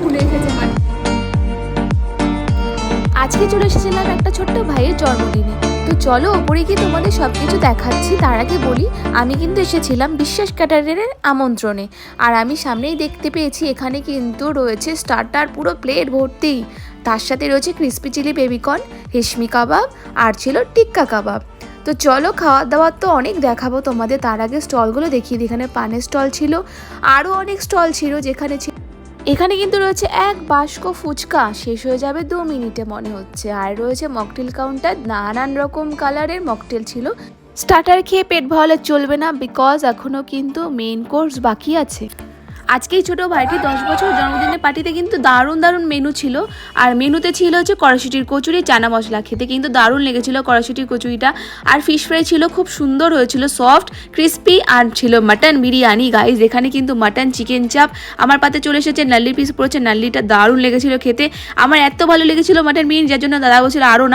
ভুলে এসেছে মানে। আজকে চলে এসেছিলাম একটা ছোট্ট ভাইয়ের জন্মদিনে। তো চলো ওপরে গিয়ে তোমাদের সব কিছু দেখাচ্ছি। তার আগে বলি, আমি কিন্তু এসেছিলাম বিশ্বাস ক্যাটারিংয়ের আমন্ত্রণে। আর আমি সামনেই দেখতে পেয়েছি এখানে কিন্তু রয়েছে স্টার্টার পুরো প্লেট ভর্তি। তার সাথে রয়েছে ক্রিসপি চিলি বেবিকর্ন, রেশমি কাবাব আর ছিল টিক্কা কাবাব। তো চলো খাওয়া দাওয়ার তো অনেক দেখাবো তোমাদের, তার আগে স্টলগুলো দেখিয়ে দিই। এখানে পানের স্টল ছিল, আরও অনেক স্টল ছিল যেখানে এখানে কিন্তু রয়েছে এক বাস্ক ফুচকা, শেষ হয়ে যাবে 2 মিনিটে মনে হচ্ছে। আর রয়েছে মকটেল কাউন্টার, নানান রকম কালারের মকটেল ছিল। স্টার্টার খেয়ে পেট ভরালে চলবে না, বিকজ এখনও কিন্তু মেইন কোর্স বাকি আছে। আজকে এই ছোটো ভাইটির 10 বছর জন্মদিনের পার্টিতে কিন্তু দারুণ দারুণ মেনু ছিল। আর মেনুতে ছিল হচ্ছে কড়াইশুঁটির কচুরি, চানা মশলা। খেতে কিন্তু দারুণ লেগেছিল কড়াইশুঁটির কচুরিটা। আর ফিশ ফ্রাই ছিল, খুব সুন্দর হয়েছিল, সফট ক্রিস্পি। আর ছিল মাটন বিরিয়ানি গাইজ। এখানে কিন্তু মাটন চিকেন চাপ। আমার পাতে চলে এসেছে নাল্লি পিস পড়েছে, নাল্লিটা দারুণ লেগেছিল খেতে। আমার এত ভালো লেগেছিল মাটন বিরিয়ানি, যার জন্য দাদা বলছিল আরও না।